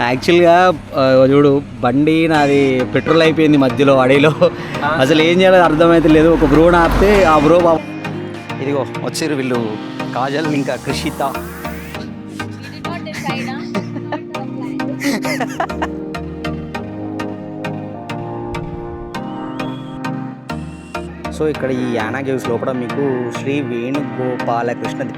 యాక్చువల్గా చూడు బండి నాది పెట్రోల్ అయిపోయింది మధ్యలో అడవిలో. అసలు ఏం చేయాలో అర్థమైతే లేదు. ఒక బ్రోని ఆపితే ఆ బ్రో బాబు ఇదిగో వచ్చారు వీళ్ళు, కాజల్ ఇంకా కృషిత. సో ఇక్కడ ఈ యానా కేవ్స్ లోపల మీకు శ్రీ వేణుగోపాలకృష్ణ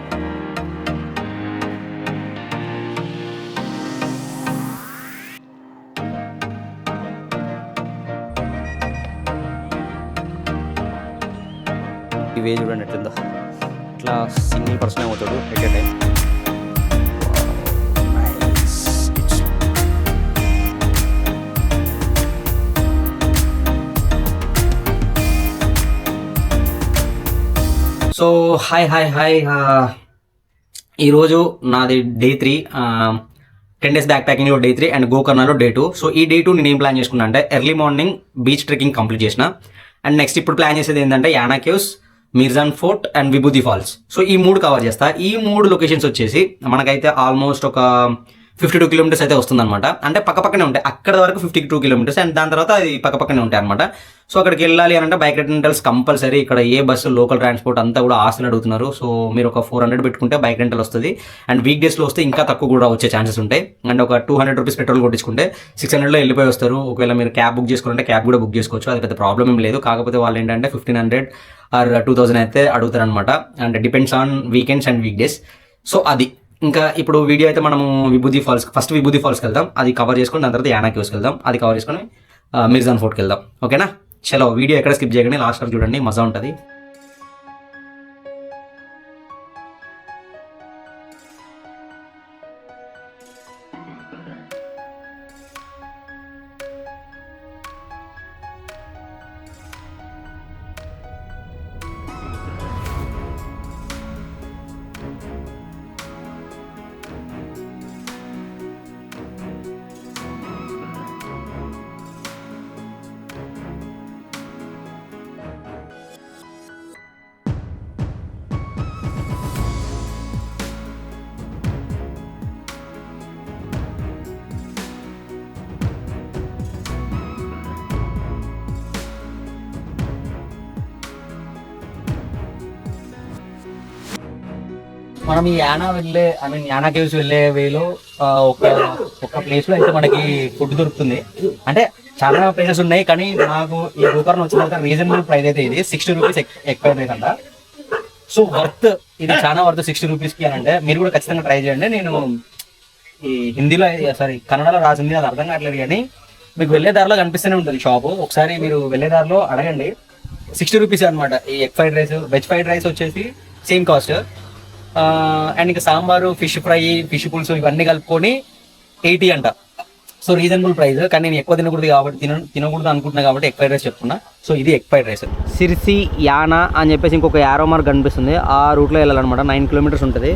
ఇవే చూడండి ఎట్లుందో. ఇట్లా సింగిల్ పర్సన్ అవుతాడు at a time. So hi hi hi, ఈరోజు నాది డే 3, 10 days బ్యాక్ ప్యాకింగ్లో డే 3 అండ్ గోకర్ణలో డే 2. సో ఈ డే 2 నేను ఏం ప్లాన్ చేసుకున్నా అంటే early morning beach trekking complete చేసిన. అండ్ నెక్స్ట్ ఇప్పుడు ప్లాన్ చేసేది ఏంటంటే Yana caves, Mirjan fort and Vibhuti falls. So ఈ 3 కవర్ చేస్తా. ఈ 3 లొకేషన్స్ వచ్చేసి మనకైతే ఆల్మోస్ట్ ఒక 52 kilometers అయితే వస్తుందన్నమాట. అంటే పక్కపక్కనే ఉంటాయి, అక్కడ వరకు 52 kilometers అండ్ దాని తర్వాత అది పక్కపక్కనే ఉంటాయి అనమాట. సో అక్కడికి వెళ్ళాలి అని అంటే బైక్ రెంటల్స్ కంపల్సరీ. ఇక్కడ ఏ బస్సు, లోకల్ ట్రాన్స్పోర్ట్ అంతా కూడా ఆస్తులు అడుగుతున్నారు. సో మీరు ఒక 400 పెట్టుకుంటే బైక్ రెంటల్ వస్తుంది. అండ్ వీక్ డేస్లో వస్తే ఇంకా తక్కువ కూడా వచ్చే ఛాన్సెస్ ఉంటాయి. అండ్ ఒక 200 రూపీస్ పెట్రోల్ కొట్టించుకుంటే 600లో వెళ్ళిపోయి వస్తారు. ఒకవేళ మీరు క్యాబ్ బుక్ చేసుకోవాలంటే క్యాబ్ కూడా బుక్ చేసుకోవచ్చు, అది పెద్ద ప్రాబ్లం ఏం లేదు. కాకపోతే వాళ్ళు ఏంటంటే 1500 ఆర్ 2000 అయితే అడుగుతారనమాట. And depends on weekends and weekdays. So అది ఇంకా ఇప్పుడు వీడియో అయితే మనము ఫస్ట్ విభూతి ఫాల్స్కి వెళ్దాం, అది కవర్ చేసుకుని దాని తర్వాత యానా కేవ్స్కి వెళ్దాం, అది కవర్ చేసుకుని మిర్జాన్ ఫోర్ట్కి వెళ్దాం. ఓకేనా? చలో వీడియో ఎక్కడ స్కిప్ చేయకండి, లాస్ట్ వరకు చూడండి, మజా ఉంటుంది. మనం ఈ యానా కేవ్స్ వెళ్ళే వేలో ఒక ప్లేస్ లో అయితే మనకి ఫుడ్ దొరుకుతుంది. అంటే చాలా ప్లేసెస్ ఉన్నాయి, కానీ నాకు ఈ గోకర్ణ వచ్చినంత రీజనబుల్ ప్రైస్ అయితే ఇది 60 రూపీస్ ఎక్కువ రేట్ అంట. సో వర్త్, ఇది చాలా వర్త్ 60 రూపీస్కి అని అంటే మీరు కూడా ఖచ్చితంగా ట్రై చేయండి. నేను ఈ హిందీలో కన్నడలో రాసింది, అది అర్థం కావట్లేదు, కానీ మీకు వెళ్ళే దారిలో కనిపిస్తూనే ఉంటుంది షాపు. ఒకసారి మీరు వెళ్ళే దారిలో అడగండి. 60 రూపీస్ అనమాట. ఈ egg fried rice, veg fried rice వచ్చేసి సేమ్ కాస్ట్. అండ్ ఇంకా సాంబారు, ఫిష్ ఫ్రై, ఫిష్ పులుసు ఇవన్నీ కలుపుకొని 80 అంట. సో రీజనబుల్ ప్రైస్, కానీ నేను ఎక్కువ తినకూడదు అనుకుంటున్నా కాబట్టి ఎగ్ ఫ్రైడ్ రైస్ చెప్తున్నా. సో ఇది egg fried rice. Sirsi Yana అని చెప్పేసి ఇంకొక యారో మార్క్ కనిపిస్తుంది, ఆ రూట్లో వెళ్ళాలన్నమాట. 9 kilometers ఉంటుంది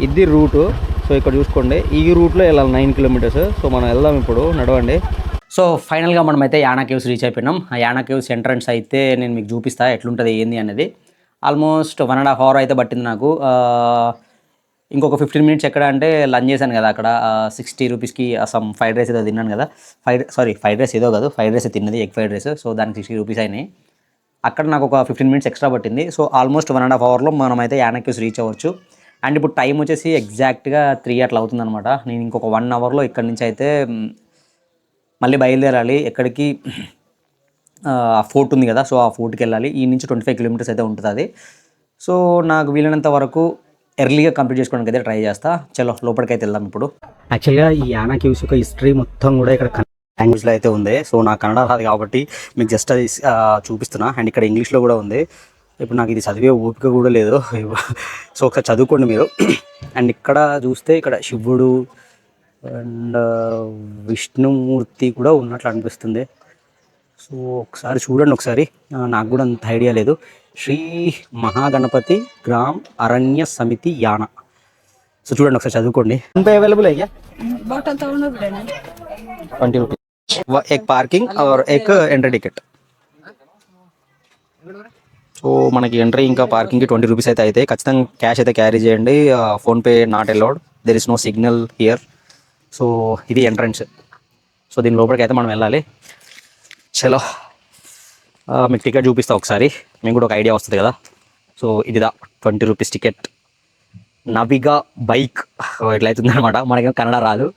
ఇది రూటు. సో ఇక్కడ చూసుకోండి, ఈ రూట్లో వెళ్ళాలి 9 kilometers. సో మనం వెళ్దాం ఇప్పుడు, నడవండి. సో ఫైనల్గా మనం అయితే యానా కేవ్స్ రీచ్ అయిపోయినాం. ఆ యానా కేవ్స్ ఎంట్రన్స్ అయితే నేను మీకు చూపిస్తా ఎట్లుంటుంది ఏంది అనేది. ఆల్మోస్ట్ 1.5 hours అయితే పట్టింది నాకు. ఇంకొక 15 minutes ఎక్కడ అంటే లంచ్ చేశాను కదా అక్కడ 60 రూపీస్కి సమ్ ఫ్రైడ్ రైస్ ఏదో తిన్నాను కదా. ఫ్రైడ్ రైస్ ఏదో కాదు, ఫ్రైడ్ రైస్ తిన్నది, ఎగ్ ఫ్రైడ్ రైస్. సో దానికి 60 రూపీస్ అయినాయి. అక్కడ నాకు ఒక 15 minutes ఎక్స్ట్రా పట్టింది. సో ఆల్మోస్ట్ 1.5 hourలో మనం అయితే యానా కేవ్స్ రీచ్ అవ్వచ్చు. అండ్ ఇప్పుడు టైం వచ్చేసి ఎగ్జాక్ట్గా 3 అట్లా అవుతుందన్నమాట. నేను ఇంకొక 1 hourలో ఇక్కడ నుంచి అయితే మళ్ళీ బయలుదేరాలి. ఎక్కడికి, ఫోర్ట్ ఉంది కదా, సో ఆ ఫోర్ట్కి వెళ్ళాలి. ఈ నుంచి 25 kilometers అయితే ఉంటుంది అది. సో నాకు వీలైనంత వరకు ఎర్లీగా కంప్లీట్ చేసుకోవడానికి అయితే ట్రై చేస్తా. చలో లోపలికైతే వెళ్దాం ఇప్పుడు. యాక్చువల్గా ఈ యానా కేవ్స్ యొక్క హిస్టరీ మొత్తం కూడా ఇక్కడ లాంగ్వేజ్లో అయితే ఉంది. సో నాకు కన్నడ రాదు కాబట్టి మీకు జస్ట్ అది చూపిస్తున్నా. అండ్ ఇక్కడ ఇంగ్లీష్లో కూడా ఉంది. ఇప్పుడు నాకు ఇది చదివే ఓపిక కూడా లేదు. సో ఒకసారి చదువుకోండి మీరు. అండ్ ఇక్కడ చూస్తే ఇక్కడ శివుడు అండ్ విష్ణుమూర్తి కూడా ఉన్నట్లు అనిపిస్తుంది. సో ఒకసారి చూడండి, ఒకసారి నాకు కూడా అంత ఐడియా లేదు. శ్రీ మహాగణపతి గ్రామ్ అరణ్య సమితి యానా. సో చూడండి, ఒకసారి చదువుకోండి. ఫోన్పే అవైలబుల్ అయ్యా? 20 rupees एक पार्किंग और एक एंट्री टिకెట్. సో మనకి ఎంట్రీ ఇంకా పార్కింగ్కి 20 రూపీస్ అయితే అవుతాయి. ఖచ్చితంగా క్యాష్ అయితే క్యారీ చేయండి. PhonePe not allowed, there is no signal here. So ఇది ఎంట్రన్స్. సో దీని లోపలికి అయితే మనం వెళ్ళాలి. చలో మీకు టికెట్ చూపిస్తా ఒకసారి, మీకు కూడా ఒక ఐడియా వస్తుంది కదా. సో ఇదిదా 20 రూపీస్ టికెట్, నవిగా బైక్ ఇట్లా అవుతుంది అనమాట. మనకేం కన్నడ రాదు.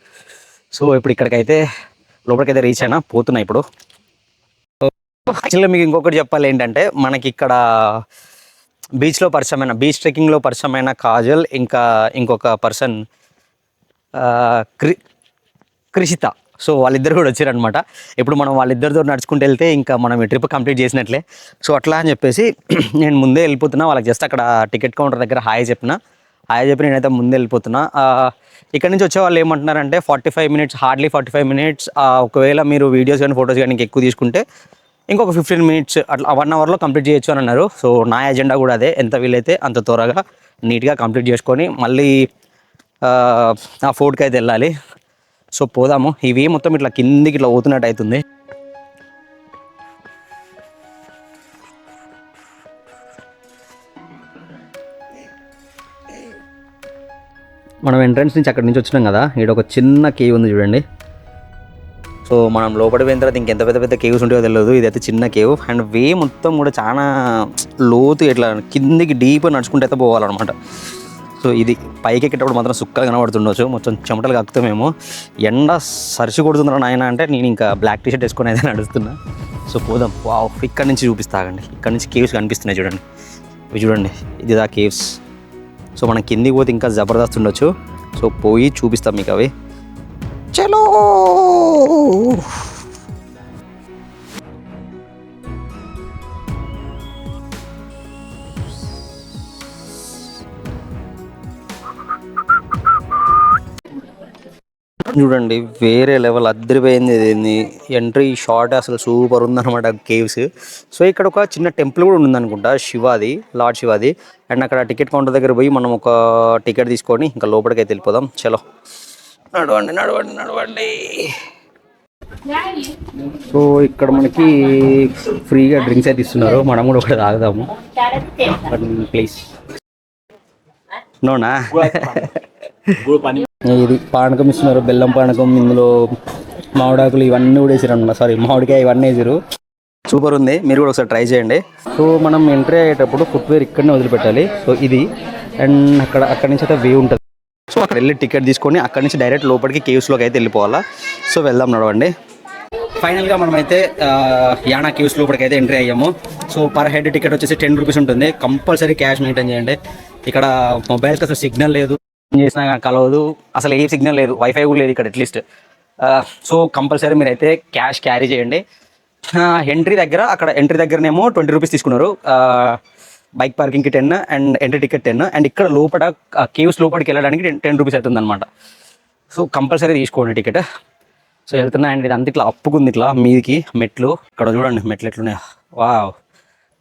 సో ఇప్పుడు ఇక్కడికైతే లోపలికైతే రీచ్ అయినా, పోతున్నా ఇప్పుడు. యాక్చువల్గా మీకు ఇంకొకటి చెప్పాలి ఏంటంటే, మనకి ఇక్కడ బీచ్లో పరిచయమైన, బీచ్ ట్రెక్కింగ్లో పరిచయమైన కాజల్, ఇంకా ఇంకొక పర్సన్ క్రిషిత. సో వాళ్ళిద్దరు కూడా వచ్చారనమాట. ఇప్పుడు మనం వాళ్ళిద్దరితో నడుచుకుంటూ వెళ్తే ఇంకా మనం ఈ ట్రిప్ కంప్లీట్ చేసినట్లే. సో అట్లా అని చెప్పేసి నేను ముందే వెళ్ళిపోతున్నా. వాళ్ళకి జస్ట్ అక్కడ టికెట్ కౌంటర్ దగ్గర హాయ్ చెప్పి నేనైతే ముందే వెళ్ళిపోతున్నా. ఇక్కడ నుంచి వచ్చే వాళ్ళు ఏమంటున్నారంటే 45 మినిట్స్, హార్డ్లీ 45 మినిట్స్. ఒకవేళ మీరు వీడియోస్ కానీ ఫొటోస్ కానీ ఎక్కువ తీసుకుంటే ఇంకొక 15 మినిట్స్ అట్లా 1 అవర్లో కంప్లీట్ చేయొచ్చు అని అన్నారు. సో నా ఎజెండా కూడా అదే, ఎంత వీలైతే అంత త్వరగా నీట్గా కంప్లీట్ చేసుకొని మళ్ళీ ఆ ఫోర్ట్కి అయితే వెళ్ళాలి. సో పోదాము. ఇవి మొత్తం ఇట్లా కిందికి ఇట్లా పోతున్నట్టు అవుతుంది. మనం ఎంట్రన్స్ నుంచి అక్కడి నుంచి వచ్చినాం కదా, ఇక్కడ ఒక చిన్న కేవ్ ఉంది చూడండి. సో మనం లోపలి పోయిన తర్వాత ఇంకెంత పెద్ద పెద్ద కేవ్స్ ఉంటాయో తెలియదు. ఇదైతే చిన్న కేవ్. అండ్ వే మొత్తం కూడా చాలా లోతు, ఇట్లా కిందికి డీప్ నడుచుకుంటే అయితే పోవాలన్నమాట. సో ఇది పైకి ఎక్కేటప్పుడు మాత్రం సుక్కలు కనబడుతుండొచ్చు, మొత్తం చెమటలు కక్కుతామేమో. ఎండ సరిచి కొడుతున్నారు నాయన అంటే నేను ఇంకా బ్లాక్ టీషర్ట్ వేసుకొని అయితే నడుస్తున్నా. సో పోదాం. వావ్, ఇక్కడ నుంచి చూపిస్తాగండి. ఇక్కడ నుంచి కేవ్స్ కనిపిస్తున్నాయి చూడండి. ఇవి చూడండి, ఇది దా కేవ్స్. సో మనం కిందికి పోతే ఇంకా జబర్దస్త్ ఉండొచ్చు. సో పోయి చూపిస్తాం మీకు అవి. చలో చూడండి, వేరే లెవెల్ అద్దరిపోయింది. ఇది ఎంట్రీ షార్ట్ అసలు సూపర్ ఉందన్నమాట కేవ్స్. సో ఇక్కడ ఒక చిన్న టెంపుల్ కూడా ఉందనుకుంటా, శివాది, లార్డ్ శివాది. అండ్ అక్కడ టికెట్ కౌంటర్ దగ్గర పోయి మనం ఒక టికెట్ తీసుకొని ఇంకా లోపలికి అయితే వెళ్ళిపోదాం. చలో నడవండి నడవండి నడవండి. సో ఇక్కడ మనకి ఫ్రీగా డ్రింక్స్ అయితే ఇస్తున్నారు, మనం కూడా ఒకటి తాగుదాము ప్లీజ్. నోనా ఇది పానకం ఇస్తున్నారు, బెల్లం పానకం. ఇందులో మామిడాకులు ఇవన్నీ కూడా వేసారు అన్నమాట. సారీ, మామిడికాయ ఇవన్నీ వేసారు. సూపర్ ఉంది, మీరు కూడా ఒకసారి ట్రై చేయండి. సో మనం ఎంట్రీ అయ్యేటప్పుడు ఫుట్వేర్ ఇక్కడనే వదిలిపెట్టాలి. సో ఇది అండ్ అక్కడి నుంచి అయితే వే ఉంటుంది. సో అక్కడ వెళ్ళి టికెట్ తీసుకొని అక్కడి నుంచి డైరెక్ట్ లోపలికి కేవ్స్లోకి అయితే వెళ్ళిపోవాలా. సో వెళ్దాం నడవండి. ఫైనల్గా మనమైతే యానా కేవ్స్ లోపలికి అయితే ఎంట్రీ అయ్యాము. సో పర్ హెడ్ టికెట్ వచ్చేసి 10 రూపీస్ ఉంటుంది. కంపల్సరీ క్యాష్ మెయింటైన్ చేయండి. ఇక్కడ మొబైల్కి అసలు సిగ్నల్ లేదు, చేసినా కలవదు, అసలు ఏ సిగ్నల్ లేదు, వైఫై కూడా లేదు ఇక్కడ అట్లీస్ట్. సో కంపల్సరీ మీరైతే క్యాష్ క్యారీ చేయండి. ఎంట్రీ దగ్గరనేమో 20 రూపీస్ తీసుకున్నారు. బైక్ పార్కింగ్కి 10 అండ్ ఎంట్రీ టికెట్ 10. అండ్ ఇక్కడ లోపల కేవ్స్ లోపలికి వెళ్ళడానికి 10 రూపీస్ అవుతుంది అనమాట. సో కంపల్సరీ తీసుకోండి టికెట్. సో వెళ్తున్నా అండ్ ఇది అంత ఇట్లా అప్పుకుంది, ఇట్లా మీదికి మెట్లు. ఇక్కడ చూడండి మెట్లు ఎట్లున్నాయి. వావ్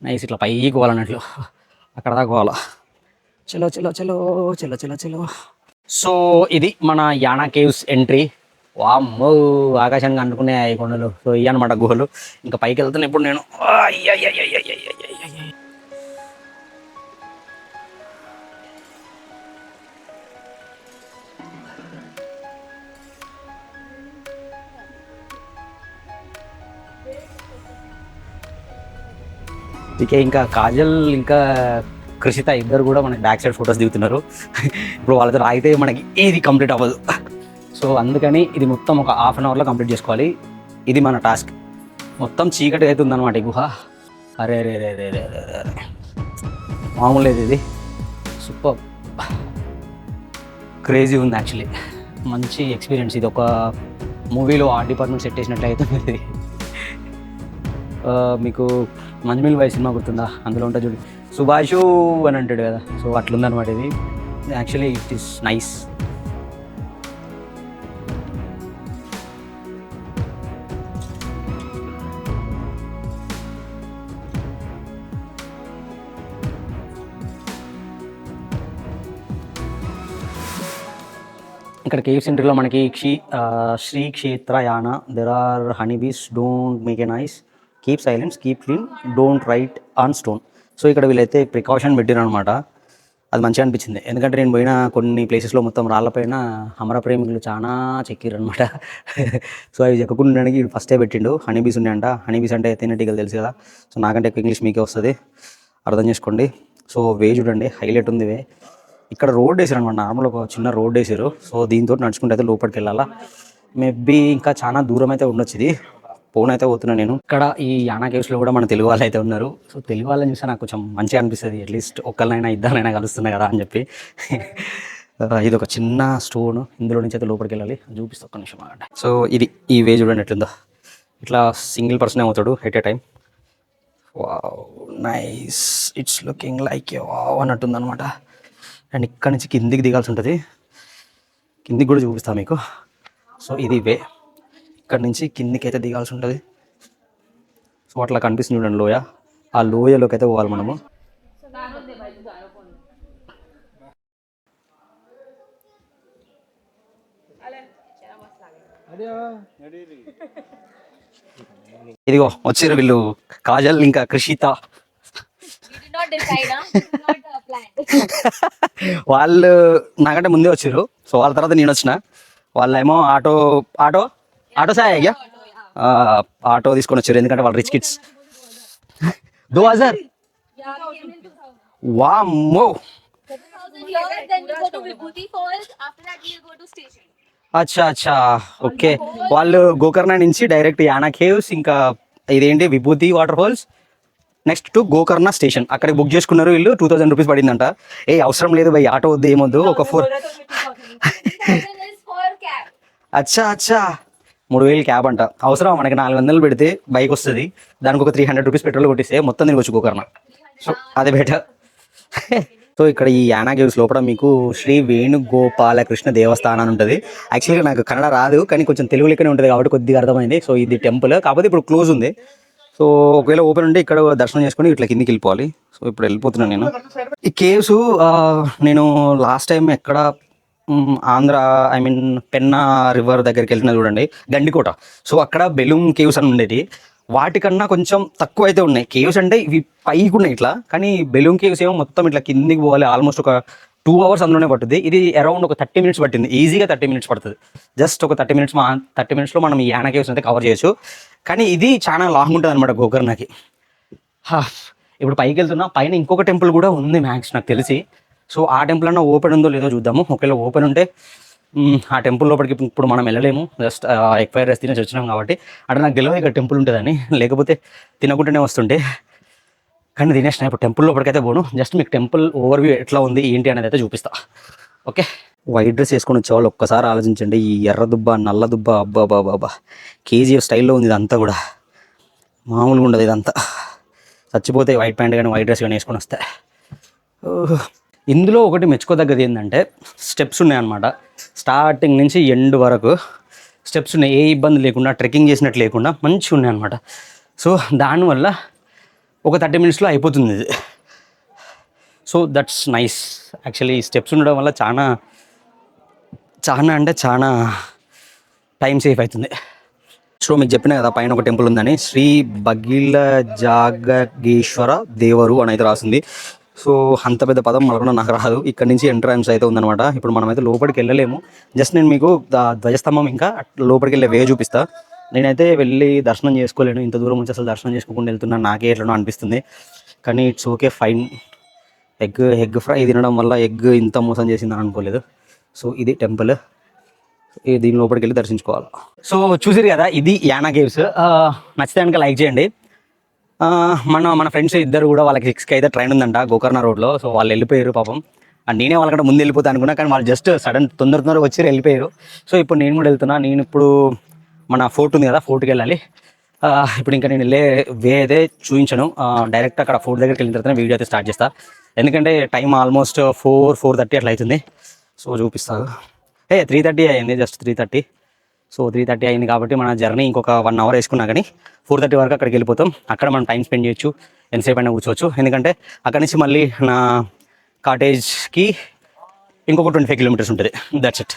నైస్, ఇట్లా పైకి పోవాలన్నట్లు అక్కడ దాకా పోవాలా. చలో చలో చలో చలో చలో చలో. సో ఇది మన యానా కేవ్స్ ఎంట్రీ. వామ్మో, ఆకాశంగా అనుకునే ఈ కొండలు. సో ఇవి అనమాట గుహలు. ఇంకా పైకి వెళ్తున్నా ఇప్పుడు నేను. ఇంకా కాజల్ ఇంకా కృషిత ఇద్దరు కూడా మనకి బ్యాక్ సైడ్ ఫొటోస్ దిగుతున్నారు. ఇప్పుడు వాళ్ళతో ఆగితే మనకి ఏది కంప్లీట్ అవ్వదు. సో అందుకని ఇది మొత్తం ఒక హాఫ్ అన్ అవర్లో కంప్లీట్ చేసుకోవాలి. ఇది మన టాస్క్. మొత్తం చీకటి అయితే ఉందన్నమాట ఈ గుహ. అరే రే రే రే రే రే రే మామూలు లేదు, ఇది సూపర్ క్రేజీ ఉంది యాక్చువల్లీ. మంచి ఎక్స్పీరియన్స్. ఇది ఒక మూవీలో ఆర్ట్ డిపార్ట్మెంట్ సెట్ చేసినట్లయితే ఇది. మీకు మంజుమిల్ బాయ్ సినిమా గుర్తుందా? అందులో ఉంటుంది చూడు, సుభాషు అని అంటాడు కదా. సో అట్లుందనమాట ఇది. Actually it is nice. ఇక్కడ కేవ్ సెంటర్లో మనకి శ్రీ క్షేత్ర యానా. There are honey bees, don't make a noise, keep silence, keep clean, don't write on stone. So ఇక్కడ వీళ్ళైతే ప్రికాషన్ పెట్టిరు అనమాట. అది మంచిగా అనిపించింది. ఎందుకంటే నేను పోయిన కొన్ని ప్లేసెస్లో మొత్తం రాళ్ళపైన అమర ప్రేమికులు చాలా చెక్కిర్రు అనమాట. సో అవి చెక్కకుండా ఉండడానికి ఫస్టే పెట్టిండు. హనీబీస్ ఉన్నాయంట. హనీబీస్ అంటే తేనెటీగలు తెలుసు కదా. సో నాకంటే ఎక్కువ ఇంగ్లీష్ మీకే వస్తుంది, అర్థం చేసుకోండి. సో వే చూడండి, హైలైట్ ఉంది వే. ఇక్కడ రోడ్ వేసారు అనమాట, నార్మల్ ఒక చిన్న రోడ్ వేసారు. సో దీంతో నడుచుకుంటే అయితే లోపలికి వెళ్ళాలా. మేబీ ఇంకా చాలా దూరం అయితే ఉండొచ్చు ఇది. ఫోన్ అయితే పోతున్నాను నేను. ఇక్కడ ఈ యానా కేవ్స్లో కూడా మన తెలుగు వాళ్ళు అయితే ఉన్నారు. సో తెలుగు వాళ్ళని చూస్తే నాకు కొంచెం మంచిగా అనిపిస్తుంది. అట్లీస్ట్ ఒక్కరినైనా ఇద్దరినైనా కలుస్తున్నాయి కదా అని చెప్పి. ఇది ఒక చిన్న స్టోన్, ఇందులో నుంచి అయితే లోపలికి వెళ్ళాలి. చూపిస్తా ఒక్క నిమిషం అన్నమాట. సో ఇది ఈ వే చూడండి ఎట్లుందో. ఇట్లా సింగిల్ పర్సన్ అవుతాడు at a time. Wow nice, it's looking like wow అన్నట్టుంది అనమాట. అండ్ ఇక్కడ నుంచి కిందికి దిగాల్సి ఉంటుంది. కిందికి కూడా చూపిస్తాను మీకు. సో ఇది వే, ఇక్కడ నుంచి కిందికి అయితే దిగాల్సి ఉంటుంది. సో అట్లా కనిపిస్తుంది చూడండి లోయ. ఆ లోయలోకి అయితే పోవాలి మనము. ఇదిగో వచ్చారు వీళ్ళు, కాజల్ ఇంకా కృషిత. వాళ్ళు నాకంటే ముందే వచ్చారు. సో వాళ్ళ తర్వాత నేను వచ్చిన. వాళ్ళేమో ఆటో ఆటో ఆటో సాయ్ అయ్యా ఆటో తీసుకొని వచ్చారు. ఎందుకంటే వాళ్ళు రిచ్ కిడ్స్. 2000 వామ్మో. అచ్చా అచ్చా ఓకే. వాళ్ళు గోకర్ణ నుంచి డైరెక్ట్ యానా కేవ్స్, ఇంకా ఇదేంటి Vibhuti water falls, next to Gokarna station అక్కడికి బుక్ చేసుకున్నారు. వీళ్ళు 2000 రూపీస్ పడిందంట. ఏ అవసరం లేదు భయ్, ఆటో వద్దు ఏమొద్దు, ఒక 4. అచ్చా అచ్చా 3000 క్యాబ్ అంట. అవసరం మనకి 400 పెడితే బైక్ వస్తుంది, దానికి ఒక 300 రూపీస్ పెట్రోల్ కొట్టిస్తే మొత్తం దీనికి వచ్చి గోకర్ణ. సో అదే బెటర్. సో ఇక్కడ ఈ యానా కేవ్స్ లోపల మీకు శ్రీ వేణుగోపాలకృష్ణ దేవస్థానం అని ఉంటుంది. యాక్చువల్గా నాకు కన్నడ రాదు, కానీ కొంచెం తెలుగు లెక్కనే ఉంటుంది కాబట్టి కొద్దిగా అర్థమైంది. సో ఇది టెంపుల్, కాకపోతే ఇప్పుడు క్లోజ్ ఉంది. సో ఒకవేళ ఓపెన్ ఉంటే ఇక్కడ దర్శనం చేసుకొని ఇట్లా కిందికి వెళ్ళిపోవాలి. సో ఇప్పుడు వెళ్ళిపోతున్నాను నేను. ఈ కేవ్స్ నేను లాస్ట్ టైం ఎక్కడ ఆంధ్ర పెన్నా రివర్ దగ్గరికి వెళ్తున్నా చూడండి, గండికోట. సో అక్కడ బెలూమ్ కేవ్స్ అని ఉండేది. వాటికన్నా కొంచెం తక్కువ అయితే ఉన్నాయి. కేవ్స్ అంటే ఇవి పైకి ఉన్నాయి ఇట్లా, కానీ బెలూమ్ కేవ్స్ ఏమో మొత్తం ఇట్లా కిందికి పోవాలి. ఆల్మోస్ట్ ఒక 2 hours అందులోనే పడుతుంది. ఇది అరౌండ్ ఒక 30 minutes పట్టింది. ఈజీగా 30 minutes పడుతుంది. జస్ట్ ఒక 30 minutesలో మనం ఈ యానా కేవ్స్ అయితే కవర్ చేయొచ్చు. కానీ ఇది చాలా లాంగ్ ఉంటుంది అనమాట గోకర్ణకి. ఇప్పుడు పైకి వెళ్తున్నా, పైన ఇంకొక టెంపుల్ కూడా ఉంది మ్యాక్స్ నాకు తెలిసి. సో ఆ టెంపుల్ అన్నా ఓపెన్ ఉందో లేదో చూద్దాము. ఒకవేళ ఓపెన్ ఉంటే ఆ టెంపుల్ లోపలికి ఇప్పుడు మనం వెళ్ళలేము. జస్ట్ ఎగ్ ఫ్రైడ్ రైస్ తినేసి వచ్చినాం కాబట్టి. అంటే నాకు తెలియదు ఇక్కడ టెంపుల్ ఉంటుందని, లేకపోతే తినకుండానే వస్తుంటే. కానీ తినేసిన ఇప్పుడు టెంపుల్ లోపలికి అయితే పోను. జస్ట్ మీకు టెంపుల్ ఓవర్వ్యూ ఎట్లా ఉంది ఏంటి అనేది అయితే చూపిస్తా. ఓకే, వైట్ డ్రెస్ వేసుకొని వచ్చేవాళ్ళు ఒక్కసారి ఆలోచించండి. ఈ ఎర్ర దుబ్బ నల్ల దుబ్బ అబ్బా బాబా కేజీఎఫ్ స్టైల్లో ఉంది ఇదంతా కూడా. మామూలుగా ఉండదు ఇదంతా. చచ్చిపోతే వైట్ ప్యాంట్ కానీ వైట్ డ్రెస్ కానీ వేసుకొని వస్తే. ఇందులో ఒకటి మెచ్చుకోదగ్గది ఏంటంటే స్టెప్స్ ఉన్నాయన్నమాట. స్టార్టింగ్ నుంచి ఎండ్ వరకు స్టెప్స్ ఉన్నాయి. ఏ ఇబ్బంది లేకుండా, ట్రెక్కింగ్ చేసినట్టు లేకుండా మంచిగా ఉన్నాయి అనమాట. సో దానివల్ల ఒక 30 minutesలో అయిపోతుంది ఇది. So that's nice. యాక్చువల్లీ ఈ స్టెప్స్ ఉండడం వల్ల చాలా అంటే చాలా టైం సేఫ్ అవుతుంది. సో మీకు చెప్పిన కదా పైన ఒక టెంపుల్ ఉందని, శ్రీ భగిల జాగేశ్వర దేవరు అని అయితే రాసింది. సో అంత పెద్ద పదం మనకు నాకు రాదు. ఇక్కడ నుంచి ఎంట్రన్స్ అయితే ఉందన్నమాట. ఇప్పుడు మనమైతే లోపలికి వెళ్ళలేము. జస్ట్ నేను మీకు ధ్వజస్తంభం ఇంకా లోపలికి వెళ్ళే వే చూపిస్తా. నేనైతే వెళ్ళి దర్శనం చేసుకోలేను. ఇంత దూరం నుంచి అసలు దర్శనం చేసుకోకుండా వెళ్తున్నాను. నాకే ఎట్లనో అనిపిస్తుంది. కానీ it's okay, fine. Egg fry తినడం వల్ల ఎగ్ ఇంత మోసం చేసిందని అనుకోలేదు. సో ఇది టెంపుల్, దీని లోపలికి వెళ్ళి దర్శించుకోవాలి. సో చూసిరు కదా, ఇది యానా కేవ్స్. నచ్చితే కనుక లైక్ చేయండి. మన ఫ్రెండ్స్ ఇద్దరు కూడా వాళ్ళకి 6కి అయితే ట్రైన్ ఉందంట గోకర్ణ రోడ్లో. సో వాళ్ళు వెళ్ళిపోయారు పాపం. అండ్ నేనే వాళ్ళకంటే ముందు వెళ్ళిపోతాను అనుకున్నా, కానీ వాళ్ళు జస్ట్ సడన్ తొందరగా వచ్చి వెళ్ళిపోయారు. సో ఇప్పుడు నేను కూడా వెళ్తున్నా. నేను ఇప్పుడు మన ఫోర్ట్ ఉంది కదా, ఫోర్ట్కి వెళ్ళాలి. ఇప్పుడు ఇంకా నేను వెళ్ళే వే అయితే చూపించను. డైరెక్ట్ అక్కడ ఫోర్ట్ దగ్గరికి వెళ్ళిన తర్వాత వీడియో అయితే స్టార్ట్ చేస్తా. ఎందుకంటే టైం ఆల్మోస్ట్ 4:30 అట్లా అవుతుంది. సో చూపిస్తాను. 3:30 అయింది, జస్ట్ 3:30. సో 3:30 అయింది కాబట్టి మన జర్నీ ఇంకొక 1 hour వేసుకున్నా కానీ 4:30 వరకు అక్కడికి వెళ్ళిపోతాం. అక్కడ మనం టైం స్పెండ్ చేయొచ్చు, ఎంతసేపు అయినా కూర్చోవచ్చు. ఎందుకంటే అక్కడి నుంచి మళ్ళీ నా కాటేజ్కి ఇంకొక 25 kilometers ఉంటుంది. That's it.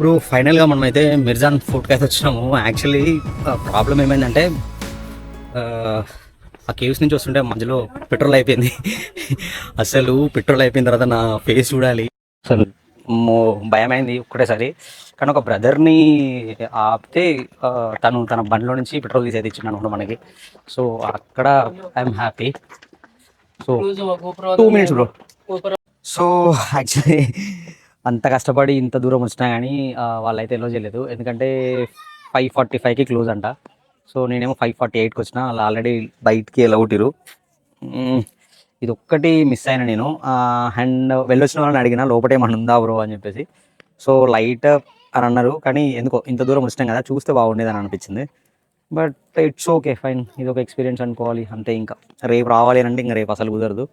ఇప్పుడు ఫైనల్గా మనమైతే మిర్జాన్ ఫుడ్కి అయితే వచ్చినాము. యాక్చువల్లీ ప్రాబ్లం ఏమైందంటే ఆ కేవ్స్ నుంచి వస్తుంటే మధ్యలో పెట్రోల్ అయిపోయింది. అసలు పెట్రోల్ అయిపోయిన తర్వాత నా ఫేస్ చూడాలి, అసలు భయమైంది ఒక్కటేసారి. కానీ ఒక బ్రదర్ని ఆపితే తన బండిలో నుంచి పెట్రోల్ తీసేది ఇచ్చిండు అనమాట మనకి. సో అక్కడ I'm happy. So 2 minutes bro. So actually అంత కష్టపడి ఇంత దూరం వచ్చినా కానీ వాళ్ళైతే ఎల్లో చేయలేదు, ఎందుకంటే 5:45కి క్లోజ్ అంట. సో నేనేమో 5:48కి వచ్చిన, వాళ్ళు ఆల్రెడీ బయటికి ఎలా కొట్టిరు. ఇది ఒక్కటి మిస్ అయినా నేను. అండ్ వెళ్ళొచ్చిన వాళ్ళని అడిగిన లోపల ఏమన్నా ఉందా బ్రో అని చెప్పేసి. సో లైట్ అని అన్నారు, కానీ ఎందుకో ఇంత దూరం వచ్చినాం కదా చూస్తే బాగుండేది అని అనిపించింది. But it's okay, fine. ఇది ఒక ఎక్స్పీరియన్స్ అనుకోవాలి అంతే. ఇంకా రేపు రావాలి అని అంటే ఇంకా రేపు అసలు కుదరదు.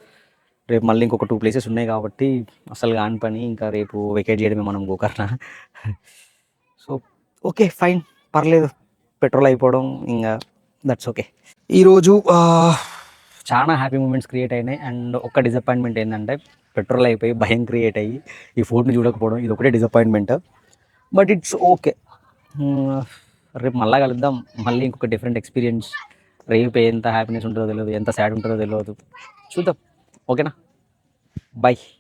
రేపు మళ్ళీ ఇంకొక 2 places ఉన్నాయి కాబట్టి అసలు కాని పని. ఇంకా రేపు వెకేట్ చేయడమే మనం గోకర్ణ. సో ఓకే ఫైన్, పర్లేదు. పెట్రోల్ అయిపోవడం ఇంకా దట్స్ ఓకే. ఈరోజు చాలా హ్యాపీ మూమెంట్స్ క్రియేట్ అయినాయి. అండ్ ఒక్క డిసప్పాయింట్మెంట్ ఏంటంటే పెట్రోల్ అయిపోయి భయం క్రియేట్ అయ్యి ఈ ఫుడ్ని చూడకపోవడం, ఇది ఒకటే డిసప్పాయింట్మెంట్. But it's okay. రేపు మళ్ళీ కలుద్దాం, మళ్ళీ ఇంకొక డిఫరెంట్ ఎక్స్పీరియన్స్. రేపు ఎంత హ్యాపీనెస్ ఉంటుందో తెలియదు, ఎంత సాడ్ ఉంటుందో తెలియదు, చూద్దాం. ఓకేనా, బాయ్.